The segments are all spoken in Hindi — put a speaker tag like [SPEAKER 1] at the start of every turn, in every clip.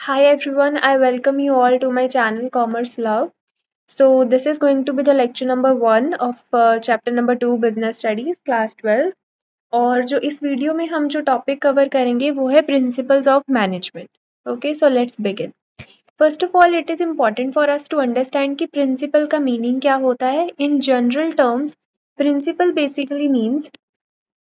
[SPEAKER 1] Hi everyone, I welcome you all to my channel Commerce Love. So this is going to be the lecture number 1 of chapter number 2 Business Studies class 12 और जो इस वीडियो में हम जो टॉपिक कवर करेंगे वो है principles of management. Okay, so let's begin. First of all it is important for us to understand कि प्रिंसिपल का मीनिंग क्या होता है. In general terms principle basically means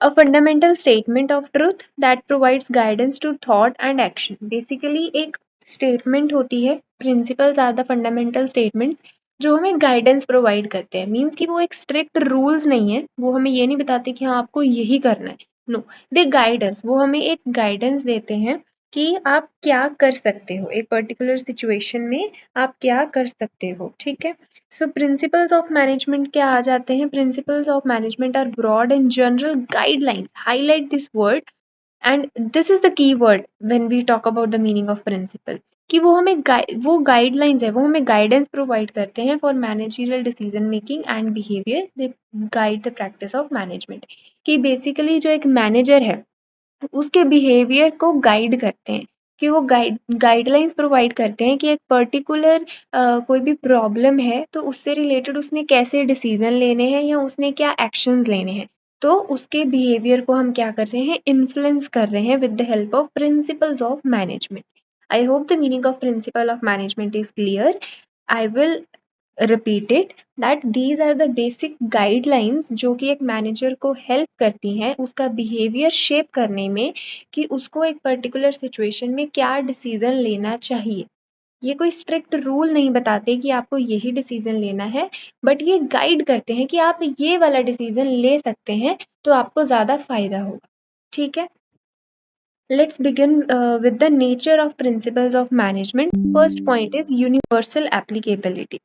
[SPEAKER 1] a fundamental statement of truth that provides guidance to thought and action. Basically एक statement होती है, principles are the fundamental statements जो हमें guidance provide करते हैं. Means कि वो एक strict rules नहीं है, वो हमें ये नहीं बताते कि हाँ आपको यही करना है. No, they guide us. वो हमें एक guidance देते हैं कि आप क्या कर सकते हो, एक पर्टिकुलर सिचुएशन में आप क्या कर सकते हो. ठीक है. सो प्रिंसिपल्स ऑफ मैनेजमेंट क्या आ जाते हैं. Principles of management are broad and general guidelines. Highlight this word and this is the key word when we talk about the meaning of principle कि वो हमें वो गाइडलाइंस है, वो हमें गाइडेंस प्रोवाइड करते हैं for managerial decision making and behaviour. They guide the practice of management कि बेसिकली जो एक मैनेजर है उसके बिहेवियर को गाइड करते हैं, कि वो गाइडलाइंस प्रोवाइड करते हैं कि एक पर्टिकुलर कोई भी प्रॉब्लम है तो उससे रिलेटेड उसने कैसे डिसीजन लेने हैं या उसने क्या एक्शंस लेने हैं. तो उसके बिहेवियर को हम क्या कर रहे हैं, इन्फ्लुएंस कर रहे हैं with the help of principles of management. I hope the meaning of principle of management is clear. I will repeat it that these are the basic guidelines जो कि एक मैनेजर को हेल्प करती हैं उसका बिहेवियर शेप करने में कि उसको एक पर्टिकुलर सिचुएशन में क्या डिसीजन लेना चाहिए. ये कोई स्ट्रिक्ट रूल नहीं बताते कि आपको यही डिसीजन लेना है, बट ये गाइड करते हैं कि आप ये वाला डिसीजन ले सकते हैं तो आपको ज़्यादा फायदा होगा. ठीक है. Let's begin with the nature of principles of management. First point is universal applicability.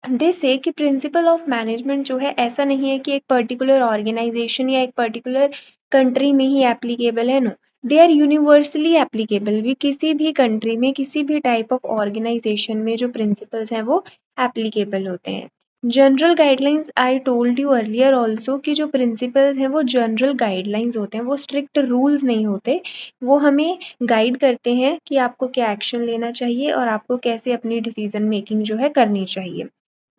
[SPEAKER 1] दे से कि प्रिंसिपल ऑफ मैनेजमेंट जो है ऐसा नहीं है कि एक पर्टिकुलर ऑर्गेनाइजेशन या एक पर्टिकुलर कंट्री में ही एप्लीकेबल है. No, they are universally applicable. भी किसी भी कंट्री में किसी भी टाइप ऑफ ऑर्गेनाइजेशन में जो प्रिंसिपल्स हैं वो एप्लीकेबल होते हैं. General guidelines I told you earlier also कि जो प्रिंसिपल्स हैं वो जनरल गाइडलाइंस होते हैं, वो स्ट्रिक्ट रूल्स नहीं होते. वो हमें गाइड करते हैं कि आपको क्या एक्शन लेना चाहिए और आपको कैसे अपनी डिसीजन मेकिंग जो है करनी चाहिए.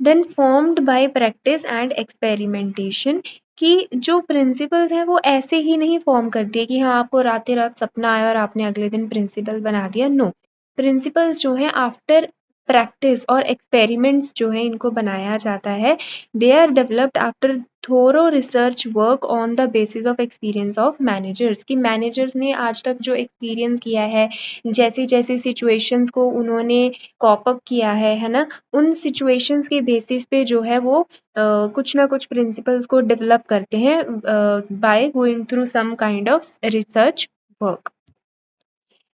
[SPEAKER 1] Then formed by practice and experimentation कि जो प्रिंसिपल्स हैं वो ऐसे ही नहीं फॉर्म कर दिए कि हाँ आपको रात रात सपना आया और आपने अगले दिन प्रिंसिपल बना दिया. नो, प्रिंसिपल्स जो हैं आफ्टर प्रैक्टिस और एक्सपेरिमेंट्स जो है इनको बनाया जाता है. They are developed after thorough research work on the basis of experience of managers कि मैनेजर्स ने आज तक जो एक्सपीरियंस किया है, जैसी जैसी सिचुएशंस को उन्होंने कॉप अप किया है ना, उन सिचुएशंस के बेसिस पे जो है वो कुछ ना कुछ प्रिंसिपल्स को डेवलप करते हैं by going through some kind of research work.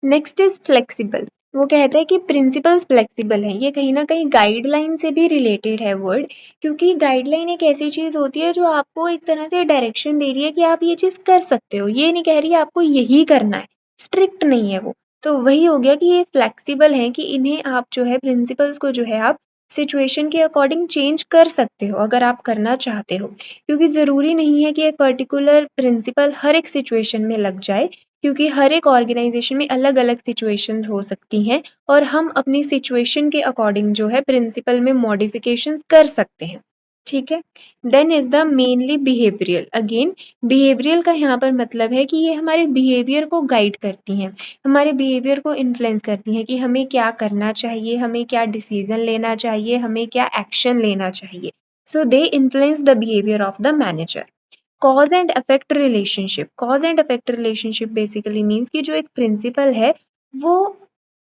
[SPEAKER 1] Next is flexible. वो कहते हैं कि प्रिंसिपल्स फ्लेक्सिबल है. ये कहीं ना कहीं गाइडलाइन से भी रिलेटेड है वर्ड, क्योंकि गाइडलाइन एक ऐसी चीज होती है जो आपको एक तरह से डायरेक्शन दे रही है कि आप ये चीज कर सकते हो, ये नहीं कह रही है आपको यही करना है. स्ट्रिक्ट नहीं है वो. तो वही हो गया कि ये फ्लेक्सिबल है कि इन्हें आप जो है प्रिंसिपल्स को जो है आप सिचुएशन के अकॉर्डिंग चेंज कर सकते हो अगर आप करना चाहते हो, क्योंकि ज़रूरी नहीं है कि एक पर्टिकुलर प्रिंसिपल हर एक सिचुएशन में लग जाए, क्योंकि हर एक ऑर्गेनाइजेशन में अलग अलग सिचुएशंस हो सकती हैं और हम अपनी सिचुएशन के अकॉर्डिंग जो है प्रिंसिपल में मॉडिफिकेशन कर सकते हैं. ठीक है. Then is the mainly behavioural. Again behavioural का यहाँ पर मतलब है कि ये हमारे बिहेवियर को गाइड करती हैं, हमारे बिहेवियर को इन्फ्लुएंस करती हैं कि हमें क्या करना चाहिए, हमें क्या डिसीजन लेना चाहिए, हमें क्या एक्शन लेना चाहिए. So they influence the behaviour of the manager. Cause and effect relationship. Cause and effect relationship basically means कि जो एक प्रिंसिपल है वो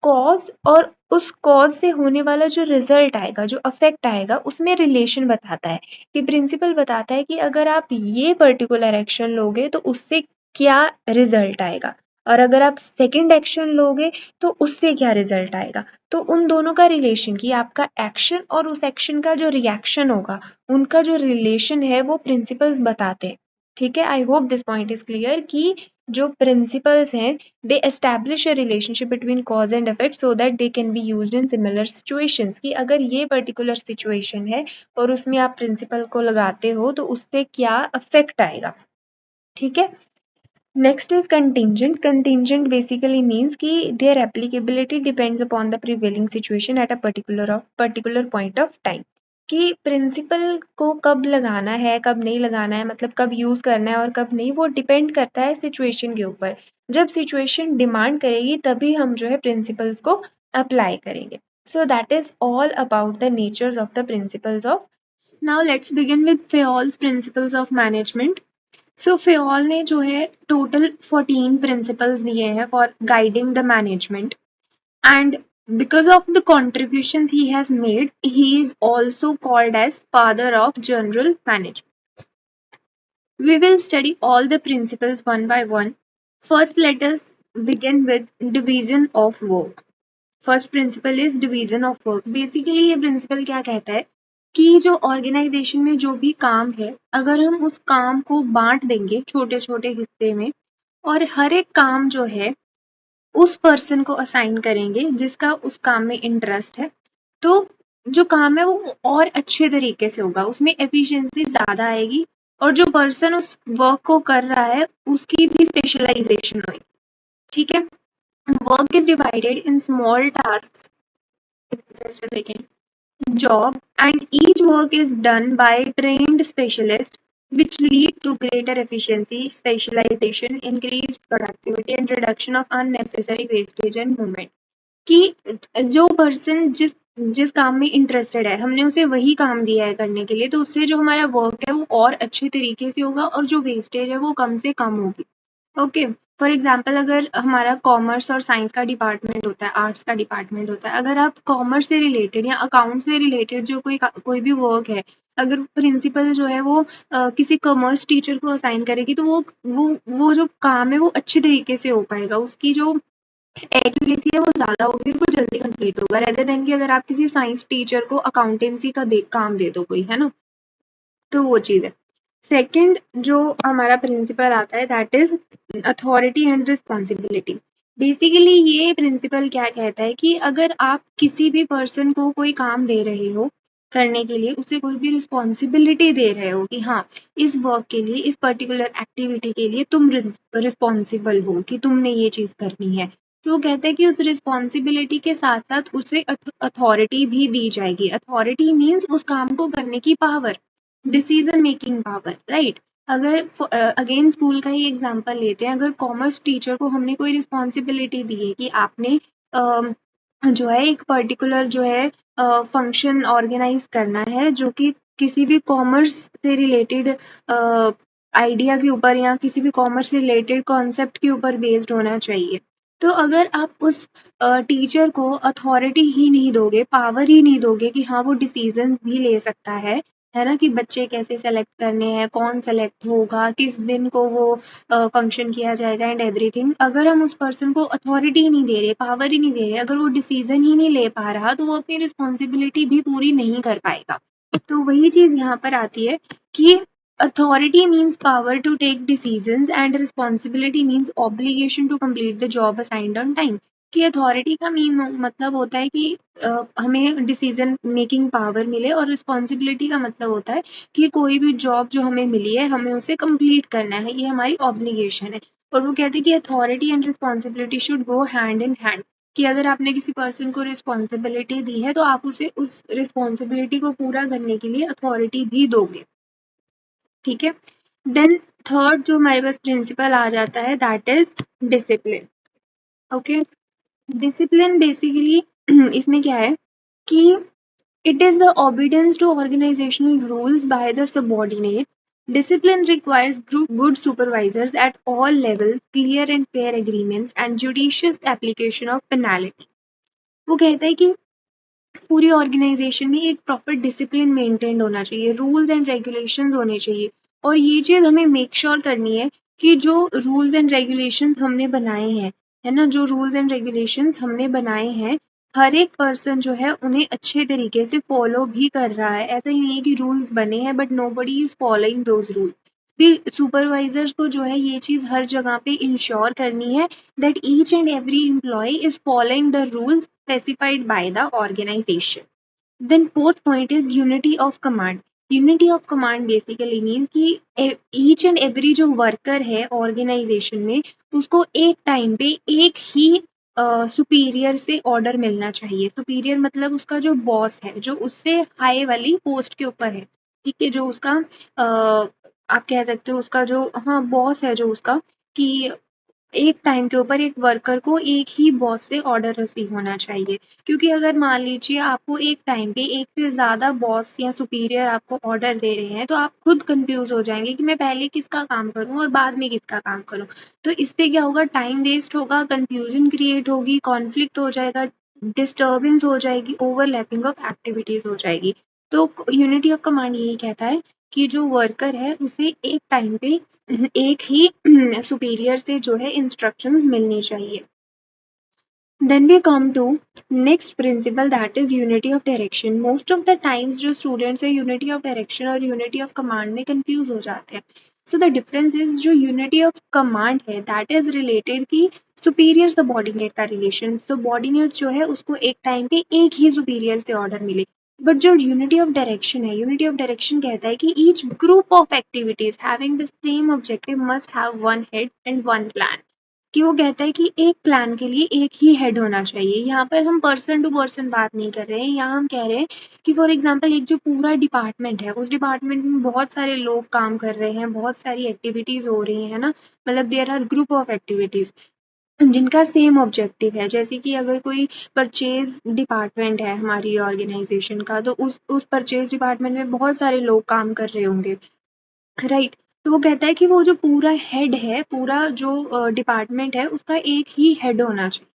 [SPEAKER 1] कॉज और उस कॉज से होने वाला जो रिजल्ट आएगा, जो अफेक्ट आएगा, उसमें रिलेशन बताता है. कि प्रिंसिपल बताता है कि अगर आप ये पर्टिकुलर एक्शन लोगे तो उससे क्या रिजल्ट आएगा, और अगर आप सेकंड एक्शन लोगे तो उससे क्या रिजल्ट आएगा. तो उन दोनों का रिलेशन कि आपका एक्शन और उस एक्शन का जो रिएक्शन होगा, उनका जो रिलेशन है वो प्रिंसिपल्स बताते हैं. ठीक है. I hope this point is clear कि जो प्रिंसिपल्स हैं they establish a relationship between cause and effect so that they can be used in similar situations. कि अगर ये पर्टिकुलर सिचुएशन है और उसमें आप प्रिंसिपल को लगाते हो तो उससे क्या अफेक्ट आएगा. ठीक है. Next is contingent. Contingent basically means कि their applicability depends upon the prevailing situation at a particular point of time. कि प्रिंसिपल को कब लगाना है कब नहीं लगाना है, मतलब कब यूज करना है और कब नहीं, वो डिपेंड करता है सिचुएशन के ऊपर। जब सिचुएशन डिमांड करेगी तभी हम जो है प्रिंसिपल्स को अप्लाई करेंगे। So that is all about the natures of the principles of. Now let's begin with Fayol's principles of management. So Fayol ने जो है टोटल 14 प्रिंसिपल्स दिए हैं for guiding the management, and because of the contributions he has made, he is also called as father of general management. We will study all the principles one by one. First, let us begin with division of work. First principle is division of work. Basically ये प्रिंसिपल क्या कहता है कि जो ऑर्गेनाइजेशन में जो भी काम है, अगर हम उस काम को बांट देंगे छोटे छोटे हिस्से में और हर एक काम जो है उस पर्सन को असाइन करेंगे जिसका उस काम में इंटरेस्ट है, तो जो काम है वो और अच्छे तरीके से होगा, उसमें एफिशिएंसी ज्यादा आएगी और जो पर्सन उस वर्क को कर रहा है उसकी भी स्पेशलाइजेशन होगी। ठीक है। Work is divided in small task, just a second, job, and each work is done by trained specialists, which lead to greater efficiency, specialization, increased productivity, and reduction of unnecessary wastage and movement. कि जो पर्सन जिस जिस काम में इंटरेस्टेड है हमने उसे वही काम दिया है करने के लिए, तो उससे जो हमारा वर्क है वो और अच्छे तरीके से होगा और जो वेस्टेज है वो कम से कम होगी। ओके। फॉर एग्जाम्पल, अगर हमारा कॉमर्स और साइंस का डिपार्टमेंट होता है, आर्ट्स का डिपार्टमेंट होता है, अगर आप कॉमर्स से रिलेटेड या अकाउंट से रिलेटेड जो कोई भी वर्क है, अगर प्रिंसिपल जो है वो किसी कॉमर्स टीचर को असाइन करेगी तो वो जो काम है वो अच्छे तरीके से हो पाएगा, उसकी जो एक्यूरेसी है वो ज्यादा होगी और वो जल्दी कंप्लीट होगा, रेदर देन कि अगर आप किसी साइंस टीचर को अकाउंटेंसी का काम दे दो कोई, है ना। तो वो चीज है। सेकंड जो हमारा प्रिंसिपल आता है that is authority and responsibility. Basically ये प्रिंसिपल क्या कहता है कि अगर आप किसी भी पर्सन को कोई काम दे रहे हो करने के लिए, उसे कोई भी रिस्पॉन्सिबिलिटी दे रहे हो कि हाँ इस वर्क के लिए, इस पर्टिकुलर एक्टिविटी के लिए तुम रिस्पॉन्सिबल हो कि तुमने ये चीज करनी है, तो वो कहते हैं कि उस रिस्पॉन्सिबिलिटी के साथ साथ उसे अथॉरिटी भी दी जाएगी। अथॉरिटी मीन्स उस काम को करने की power, decision making power, right. अगर अगेन स्कूल का ही एग्जांपल लेते हैं, अगर कॉमर्स टीचर को हमने कोई रिस्पॉन्सिबिलिटी दी है कि आपने जो है एक पर्टिकुलर जो है फंक्शन ऑर्गेनाइज करना है जो कि किसी भी कॉमर्स से रिलेटेड आइडिया के ऊपर या किसी भी कॉमर्स से रिलेटेड कॉन्सेप्ट के ऊपर बेस्ड होना चाहिए, तो अगर आप उस टीचर को अथॉरिटी ही नहीं दोगे, पावर ही नहीं दोगे कि हाँ वो डिसीजंस भी ले सकता है ना, कि बच्चे कैसे सेलेक्ट करने हैं, कौन सेलेक्ट होगा, किस दिन को वो फंक्शन किया जाएगा एंड एवरीथिंग, अगर हम उस पर्सन को अथॉरिटी ही नहीं दे रहे, पावर ही नहीं दे रहे, अगर वो डिसीजन ही नहीं ले पा रहा, तो वो अपनी रिस्पॉन्सिबिलिटी भी पूरी नहीं कर पाएगा। तो वही चीज यहाँ पर आती है कि authority means power to take decisions and responsibility means obligation to complete the job assigned on time। कि अथॉरिटी का मीन मतलब होता है कि हमें डिसीजन मेकिंग पावर मिले, और रिस्पॉन्सिबिलिटी का मतलब होता है कि कोई भी जॉब जो हमें मिली है हमें उसे कंप्लीट करना है, ये हमारी ऑब्लिगेशन है। और वो कहते हैं कि authority and responsibility should go hand in hand, कि अगर आपने किसी पर्सन को रिस्पॉन्सिबिलिटी दी है तो आप उसे उस रिस्पॉन्सिबिलिटी को पूरा करने के लिए अथॉरिटी भी दोगे। ठीक है। देन थर्ड जो हमारे पास प्रिंसिपल आ जाता है that is discipline. Okay. Discipline basically इसमें क्या है कि it is the obedience to organisational rules by the subordinate. Discipline requires good supervisors at all levels, clear and fair agreements, and judicious application of penalty। वो कहता है कि पूरी ऑर्गेनाइजेशन में एक प्रॉपर डिसिप्लिन मेंटेन होना चाहिए, रूल्स एंड रेगुलेशंस होने चाहिए, और ये चीज हमें मेक श्योर करनी है कि जो रूल्स एंड रेगुलेशंस हमने बनाए हैं, है ना, जो रूल्स एंड रेगुलेशंस हमने बनाए हैं, हर एक पर्सन जो है उन्हें अच्छे तरीके से फॉलो भी कर रहा है। ऐसा ही नहीं है कि रूल्स बने हैं but nobody is following those rules. फिर सुपरवाइजर्स को जो है ये चीज हर जगह पे इंश्योर करनी है that each and every employee is following the rules specified by the organization. Then fourth point is unity of command। Unity of command basically means कि ईच एंड एवरी जो वर्कर है ऑर्गेनाइजेशन में उसको एक टाइम पे एक ही सुपीरियर से ऑर्डर मिलना चाहिए। सुपीरियर मतलब उसका जो बॉस है, जो उससे हाई वाली पोस्ट के ऊपर है, ठीक है, जो उसका आप कह सकते हो उसका जो हाँ बॉस है जो उसका, कि एक टाइम के ऊपर एक वर्कर को एक ही बॉस से ऑर्डर रिसीव होना चाहिए। क्योंकि अगर मान लीजिए आपको एक टाइम पे एक से ज़्यादा बॉस या सुपीरियर आपको ऑर्डर दे रहे हैं तो आप खुद कंफ्यूज हो जाएंगे कि मैं पहले किसका काम करूं और बाद में किसका काम करूं। तो इससे क्या होगा, टाइम वेस्ट होगा, कंफ्यूजन क्रिएट होगी, कॉन्फ्लिक्ट हो जाएगा, डिस्टर्बेंस हो जाएगी, ओवरलैपिंग ऑफ एक्टिविटीज हो जाएगी। तो यूनिटी ऑफ कमांड यही कहता है कि जो वर्कर है उसे एक टाइम पे एक ही सुपीरियर से जो है इंस्ट्रक्शंस मिलनी चाहिए। Then we come to next principle, that is unity of direction. Most of the times जो students है unity of direction और unity of command में confuse हो जाते हैं। So the difference is जो unity of command है that is related कि superior subordinate का relation। subordinate जो है उसको एक टाइम पे एक ही superior से order मिले। बट जो यूनिटी ऑफ डायरेक्शन है, यूनिटी ऑफ डायरेक्शन कहता है कि each group of activities having the same objective must have one head and one plan. कि वो कहता है कि एक प्लान के लिए एक ही हेड होना चाहिए। यहाँ पर हम पर्सन टू पर्सन बात नहीं कर रहे हैं, यहाँ हम कह रहे हैं कि फॉर एग्जांपल एक जो पूरा डिपार्टमेंट है उस डिपार्टमेंट में बहुत सारे लोग काम कर रहे हैं, बहुत सारी एक्टिविटीज हो रही है ना, मतलब there are group of activities जिनका सेम ऑब्जेक्टिव है। जैसे कि अगर कोई परचेज डिपार्टमेंट है हमारी ऑर्गेनाइजेशन का, तो उस परचेज डिपार्टमेंट में बहुत सारे लोग काम कर रहे होंगे, राइट। तो वो कहता है कि वो जो पूरा हेड है, पूरा जो डिपार्टमेंट है उसका एक ही हेड होना चाहिए,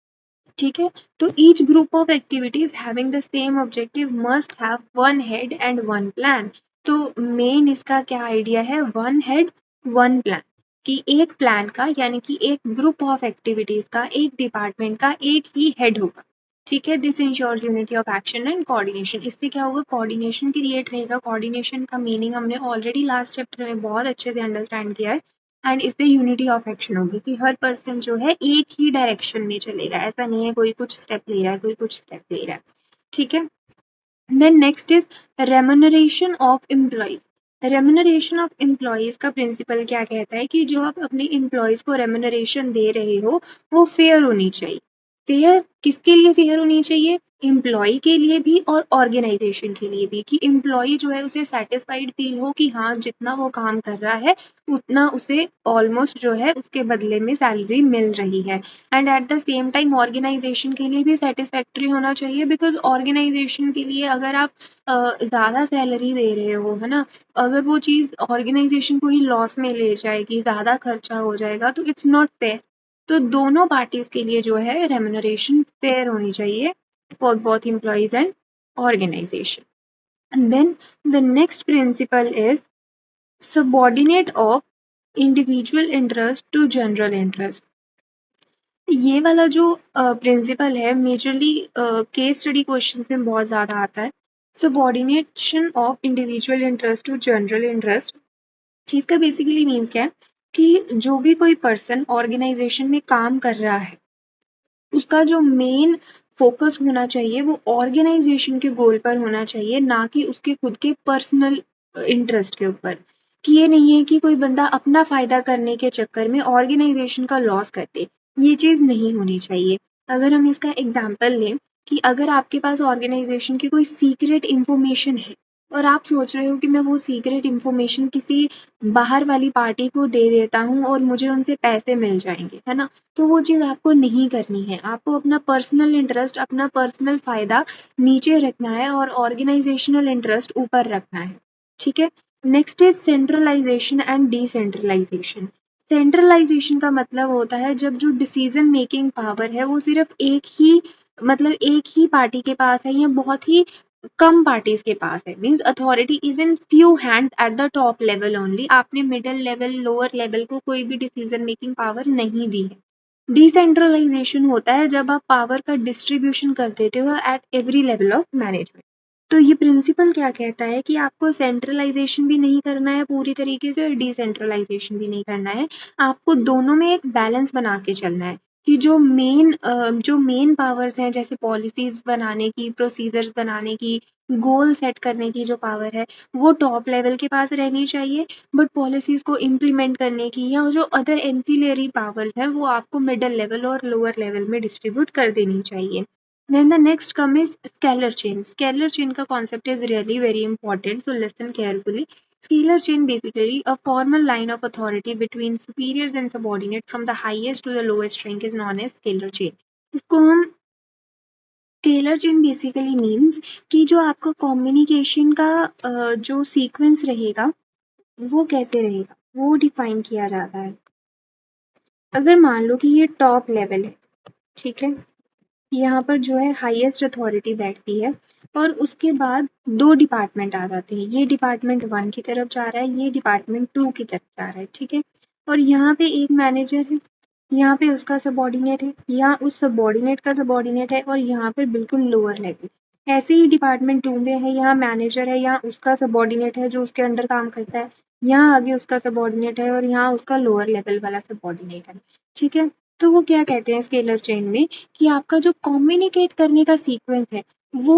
[SPEAKER 1] ठीक है। तो each group of activities having the same objective must have one head and one plan. तो मेन इसका क्या आइडिया है, वन हेड वन प्लान, कि एक प्लान का यानी कि एक ग्रुप ऑफ एक्टिविटीज का, एक डिपार्टमेंट का एक ही हेड होगा, ठीक है। This ensures unity of action and coordination. इससे क्या होगा, कोऑर्डिनेशन क्रिएट रहेगा। कोऑर्डिनेशन का मीनिंग हमने ऑलरेडी लास्ट चैप्टर में बहुत अच्छे से अंडरस्टैंड किया है। एंड इससे यूनिटी ऑफ एक्शन होगी कि हर पर्सन जो है एक ही डायरेक्शन में चलेगा, ऐसा नहीं है कोई कुछ स्टेप ले रहा है, कोई कुछ स्टेप ले रहा है, ठीक है। Then next is remuneration of employees. Remuneration of employees का प्रिंसिपल क्या कहता है कि जो आप अपने एम्प्लॉइज को रेम्यूनरेशन दे रहे हो वो फेयर होनी चाहिए। फेयर किसके लिए फेयर होनी चाहिए, एम्प्लॉय के लिए भी और ऑर्गेनाइजेशन के लिए भी, कि एम्प्लॉय जो है उसे सेटिस्फाइड फील हो कि हाँ जितना वो काम कर रहा है उतना उसे ऑलमोस्ट जो है उसके बदले में सैलरी मिल रही है। And at the same time organisation के लिए भी सेटिस्फैक्ट्री होना चाहिए, बिकॉज ऑर्गेनाइजेशन के लिए अगर आप ज़्यादा सैलरी दे रहे हो, है ना, अगर वो चीज़ ऑर्गेनाइजेशन को ही लॉस में ले जाएगी, ज़्यादा खर्चा हो जाएगा, तो इट्स नॉट फेयर। तो दोनों पार्टीज के लिए जो है रेम्यूनरेशन फेयर होनी चाहिए for both employees and organisation. And then the next principle is subordinate of individual interest to general interest. ये वाला जो प्रिंसिपल है मेजरली केस स्टडी क्वेश्चंस में बहुत ज़्यादा आता है। Subordination of individual interest to general interest, इसका बेसिकली मीन्स क्या है कि जो भी कोई पर्सन ऑर्गेनाइजेशन में काम कर रहा है उसका जो मेन फोकस होना चाहिए वो ऑर्गेनाइजेशन के गोल पर होना चाहिए, ना कि उसके खुद के पर्सनल इंटरेस्ट के ऊपर। कि ये नहीं है कि कोई बंदा अपना फायदा करने के चक्कर में ऑर्गेनाइजेशन का लॉस कर दे, ये चीज़ नहीं होनी चाहिए। अगर हम इसका एग्जाम्पल लें कि अगर आपके पास ऑर्गेनाइजेशन की कोई सीक्रेट इंफॉर्मेशन है और आप सोच रहे हो कि मैं वो सीक्रेट इंफॉर्मेशन किसी बाहर वाली पार्टी को दे देता हूँ और मुझे उनसे पैसे मिल जाएंगे, है ना, तो वो चीज़ आपको नहीं करनी है। आपको अपना पर्सनल इंटरेस्ट, अपना पर्सनल फायदा नीचे रखना है और ऑर्गेनाइजेशनल इंटरेस्ट ऊपर रखना है, ठीक है। Next is centralisation and decentralisation. Centralisation का मतलब होता है जब जो डिसीजन मेकिंग पावर है वो सिर्फ एक ही पार्टी के पास है या बहुत ही कम पार्टीज के पास है। Means authority is in few hands at the top level only. आपने मिडिल लेवल, लोअर लेवल को कोई भी डिसीजन मेकिंग पावर नहीं दी है। डिसेंट्रलाइजेशन होता है जब आप पावर का डिस्ट्रीब्यूशन कर देते हो at every level of management. तो ये प्रिंसिपल क्या कहता है कि आपको सेंट्रलाइजेशन भी नहीं करना है पूरी तरीके से और डिसेंट्रलाइजेशन भी नहीं करना है। आपको दोनों में एक बैलेंस बना के चलना है कि जो मेन पावर्स हैं जैसे पॉलिसीज बनाने की, प्रोसीजर्स बनाने की, गोल सेट करने की जो पावर है वो टॉप लेवल के पास रहनी चाहिए, बट पॉलिसीज को इम्प्लीमेंट करने की या जो अदर एंसिलरी पावर्स है वो आपको मिडिल लेवल और लोअर लेवल में डिस्ट्रीब्यूट कर देनी चाहिए। Then the next come is scalar chain. Scalar chain का concept is really very important, so listen carefully. Scalar chain basically a formal line of authority between superiors and subordinate from the highest to the lowest rank is known as scalar chain. इसको हम स्केलर चेन बेसिकली मीन्स कि जो आपका कम्युनिकेशन का जो सीक्वेंस रहेगा वो कैसे रहेगा वो डिफाइन किया जाता है। अगर मान लो कि ये टॉप लेवल है, ठीक है, यहाँ पर जो है हाईएस्ट अथॉरिटी बैठती है और उसके बाद दो डिपार्टमेंट आ जाते हैं, ये डिपार्टमेंट 1 की तरफ जा रहा है, ये डिपार्टमेंट 2 की तरफ जा रहा है, ठीक है, और यहाँ पे एक मैनेजर है, यहाँ पे उसका सबॉर्डिनेट है, यहाँ उस सबॉर्डिनेट का सबॉर्डिनेट है और यहाँ पे बिल्कुल लोअर लेवल। ऐसे ही डिपार्टमेंट 2 में है, यहाँ मैनेजर है, यहाँ उसका सबॉर्डिनेट है जो उसके अंडर काम करता है, यहाँ आगे उसका सबॉर्डिनेट है और यहाँ उसका लोअर लेवल वाला सबॉर्डिनेट है, ठीक है। तो वो क्या कहते हैं स्केलर चेन में कि आपका जो कम्युनिकेट करने का सीक्वेंस है वो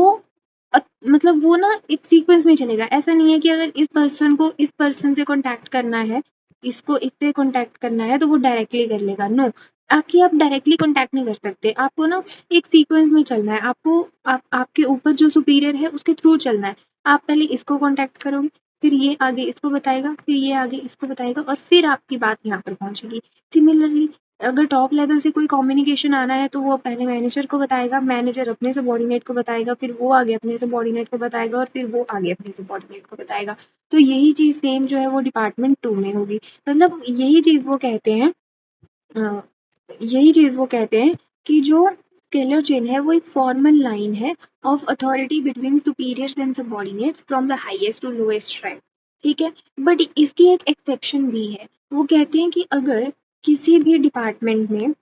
[SPEAKER 1] मतलब वो ना एक सीक्वेंस में चलेगा। ऐसा नहीं है कि अगर इस पर्सन को इस पर्सन से कांटेक्ट करना है, इसको इससे कांटेक्ट करना है तो वो डायरेक्टली कर लेगा। नो, आप डायरेक्टली कांटेक्ट नहीं कर सकते, आपको ना एक सीक्वेंस में चलना है, आपको आपके ऊपर जो सुपीरियर है उसके थ्रू चलना है। आप पहले इसको कांटेक्ट करोगे, फिर ये आगे इसको बताएगा, फिर ये आगे इसको बताएगा और फिर आपकी बात यहाँ पर पहुंचेगी। सिमिलरली अगर टॉप लेवल से कोई कम्युनिकेशन आना है तो वो पहले मैनेजर को बताएगा, मैनेजर अपने सबॉर्डिनेट को बताएगा, फिर वो आगे अपने सबॉर्डिनेट को बताएगा और फिर वो आगे अपने सबॉर्डिनेट को बताएगा। तो यही चीज सेम जो है वो डिपार्टमेंट 2 में होगी। मतलब यही चीज वो कहते हैं कि जो स्केलर चेन है वो एक फॉर्मल लाइन है of authority between superiors and subordinates from the highest to lowest rank, ठीक है। बट इसकी एक एक्सेप्शन भी है, वो कहते हैं कि अगर किसी भी डिपार्टमेंट में,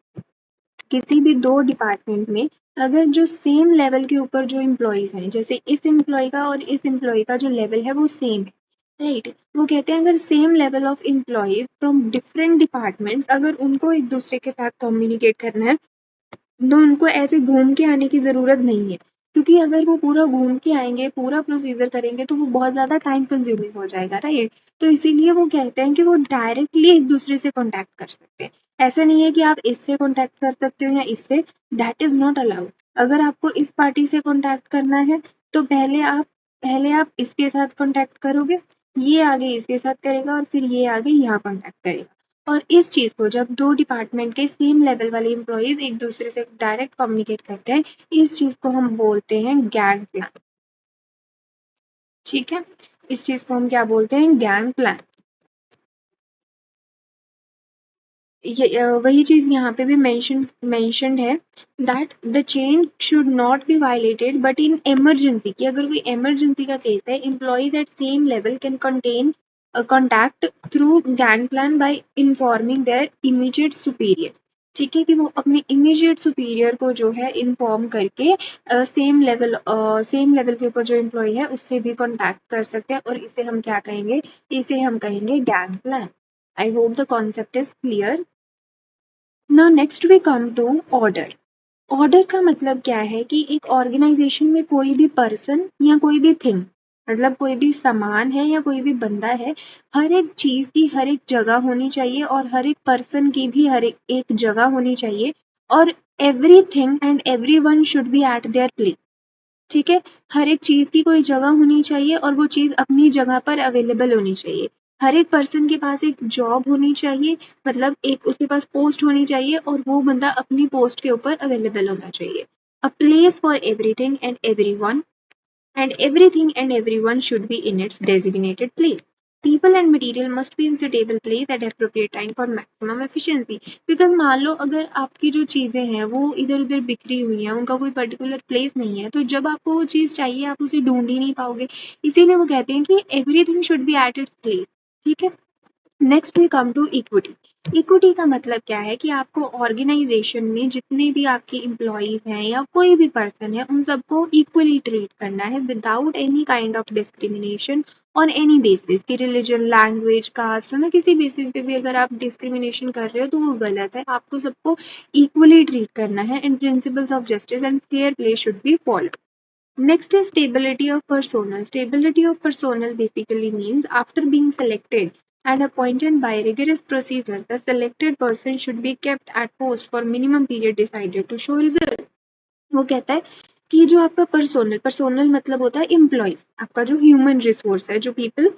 [SPEAKER 1] किसी भी दो डिपार्टमेंट में अगर जो सेम लेवल के ऊपर जो एम्प्लॉयज हैं, जैसे इस एम्प्लॉय का और इस एम्प्लॉय का जो लेवल है वो सेम है, राइट, वो कहते हैं अगर same level of employees from different departments अगर उनको एक दूसरे के साथ कम्युनिकेट करना है तो उनको ऐसे घूम के आने की ज़रूरत नहीं है, क्योंकि अगर वो पूरा घूम के आएंगे, पूरा प्रोसीजर करेंगे तो वो बहुत ज़्यादा टाइम कंज्यूमिंग हो जाएगा, राइट। तो इसीलिए वो कहते हैं कि वो डायरेक्टली एक दूसरे से कॉन्टैक्ट कर सकते हैं। ऐसा नहीं है कि आप इससे कॉन्टैक्ट कर सकते हो या इससे, दैट इज़ नॉट अलाउड। अगर आपको इस पार्टी से कॉन्टैक्ट करना है तो पहले आप इसके साथ कॉन्टैक्ट करोगे, ये आगे इसके साथ करेगा और फिर ये आगे यहाँ कॉन्टैक्ट करेगा। और इस चीज को जब दो डिपार्टमेंट के सेम लेवल वाले एम्प्लॉयज एक दूसरे से डायरेक्ट कम्युनिकेट करते हैं, इस चीज को हम बोलते हैं गैंग प्लान, ठीक है। इस चीज को हम क्या बोलते हैं, गैंग प्लान। वही चीज यहाँ पे भी मेंशनड है that the chain should not be violated but in emergency, कि अगर कोई इमरजेंसी का केस है, employees at same level can contain contact through gang plank by informing their immediate superiors, ठीक है, कि वो अपने इमीडिएट सुपीरियर को जो है इन्फॉर्म करके सेम लेवल के ऊपर जो एम्प्लॉय है उससे भी कॉन्टैक्ट कर सकते हैं और इसे हम क्या कहेंगे, इसे हम कहेंगे gang plan. I hope the concept is clear. Now next we come to order. Order का मतलब क्या है कि एक ऑर्गेनाइजेशन में कोई भी पर्सन या कोई भी थिंग, मतलब कोई भी सामान है या कोई भी बंदा है, हर एक चीज की हर एक जगह होनी चाहिए और हर एक पर्सन की भी हर एक जगह होनी चाहिए और everything and everyone should be eight their place, ठीक है। हर एक चीज की कोई जगह होनी चाहिए और वो चीज अपनी जगह पर अवेलेबल होनी चाहिए। हर एक पर्सन के पास एक जॉब होनी चाहिए, मतलब एक उसके पास पोस्ट होनी चाहिए और वो बंदा अपनी पोस्ट के ऊपर अवेलेबल होना चाहिए। A place for everything and everyone and everything and everyone should be in its designated place. People and material must be in suitable place at appropriate time for maximum efficiency. Because मान लो अगर आपकी जो चीज़ें हैं वो इधर उधर बिखरी हुई हैं, उनका कोई पर्टिकुलर प्लेस नहीं है, तो जब आपको वो चीज़ चाहिए आप उसे ढूंढ ही नहीं पाओगे। इसीलिए वो कहते हैं कि everything should be at its place, ठीक है। Next we come to equity. Equity का मतलब क्या है कि आपको ऑर्गेनाइजेशन में जितने भी आपके एम्प्लॉयज हैं या कोई भी पर्सन है उन सबको इक्वली ट्रीट करना है without any kind of discrimination on any basis, कि रिलीजन, लैंग्वेज, कास्ट, है ना, किसी बेसिस पे भी अगर आप डिस्क्रिमिनेशन कर रहे हो तो वो गलत है। आपको सबको इक्वली ट्रीट करना है and principles of justice and fair play should be follow. Next is stability of personnel. Stability of personnel basically means after being selected and appointed by rigorous procedure, the selected person should be kept at post for minimum period decided to show result. वो कहता है कि जो आपका पर्सोनल मतलब होता है एम्प्लॉयज, आपका जो ह्यूमन रिसोर्स है, जो पीपल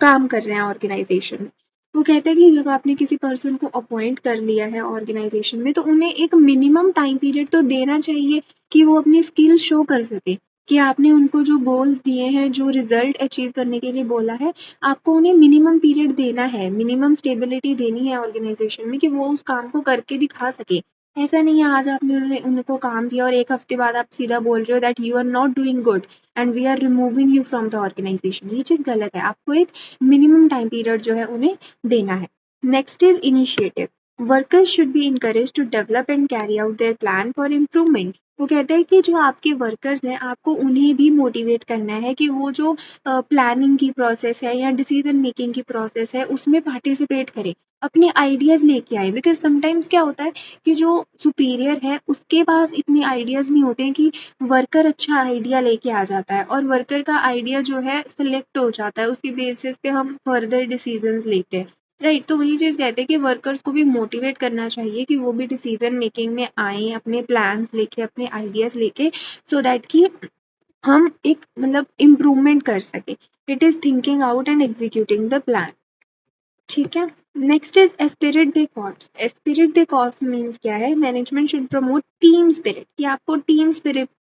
[SPEAKER 1] काम कर रहे हैं ऑर्गेनाइजेशन में। वो कहते हैं कि जब आपने किसी पर्सन को अपॉइंट कर लिया है ऑर्गेनाइजेशन में, तो उन्हें एक मिनिमम टाइम पीरियड तो देना चाहिए कि वो अपनी स्किल शो कर सके, कि आपने उनको जो गोल्स दिए हैं, जो रिजल्ट अचीव करने के लिए बोला है, आपको उन्हें मिनिमम पीरियड देना है, मिनिमम स्टेबिलिटी देनी है ऑर्गेनाइजेशन में कि वो उस काम को करके दिखा सके। ऐसा नहीं है आज आपने उनको काम दिया और एक हफ्ते बाद आप सीधा बोल रहे हो that you are not doing good and we are removing you from the organisation. ये चीज़ गलत है। आपको एक मिनिमम टाइम पीरियड जो है उन्हें देना है। Next is initiative. Workers should be encourage to develop and carry out their plan for improvement. वो कहते हैं कि जो आपके वर्कर्स हैं, आपको उन्हें भी मोटिवेट करना है कि वो जो प्लानिंग की प्रोसेस है या डिसीजन मेकिंग की प्रोसेस है, उसमें पार्टिसिपेट करें, अपने आइडियाज़ लेके आए। बिकॉज समटाइम्स क्या होता है कि जो सुपीरियर है उसके पास इतने आइडियाज़ नहीं होते हैं कि वर्कर अच्छा आइडिया लेके आ जाता है और वर्कर का आइडिया जो है सिलेक्ट हो जाता है, उसकी बेसिस पे हम फर्दर डिसीजंस लेते हैं, राइट। तो वही चीज़ कहते हैं कि वर्कर्स को भी मोटिवेट करना चाहिए कि वो भी डिसीजन मेकिंग में आए, अपने प्लान्स लेके, अपने आइडियाज़ लेके, सो दैट कि हम एक मतलब इम्प्रूवमेंट कर सके। It is thinking out and executing the plan. ठीक है। Next is Spirit the corps. Spirit the corps means क्या है? Management should promote team spirit, कि आपको टीम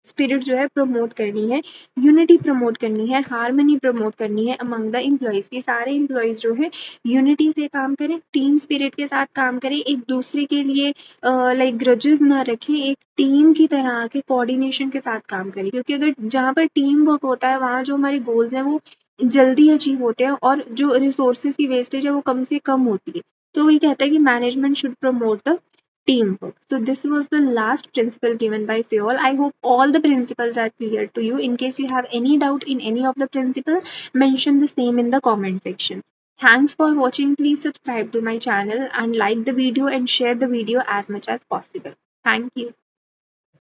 [SPEAKER 1] स्पिरिट जो है प्रमोट करनी है, यूनिटी प्रमोट करनी है, हार्मनी प्रमोट करनी है अमंग द एम्प्लॉयज, की सारे एम्प्लॉयज जो है यूनिटी से काम करें, टीम स्पिरिट के साथ काम करें, एक दूसरे के लिए लाइक ग्रजेस ना रखें, एक टीम की तरह के कोऑर्डिनेशन के साथ काम करें। क्योंकि अगर जहाँ पर टीम वर्क होता है वहाँ जो हमारे गोल्स हैं वो जल्दी अचीव होते हैं और जो रिसोर्सेज की वेस्टेज है वो कम से कम होती है। तो वही कहता है कि management should promote the teamwork. So this was the last principle given by Fayol. I hope all the principles are clear to you. In case you have any doubt in any of the principle, mention the same in the comment section. Thanks for watching. Please subscribe to my channel and like the video and share the video as much as possible. Thank you.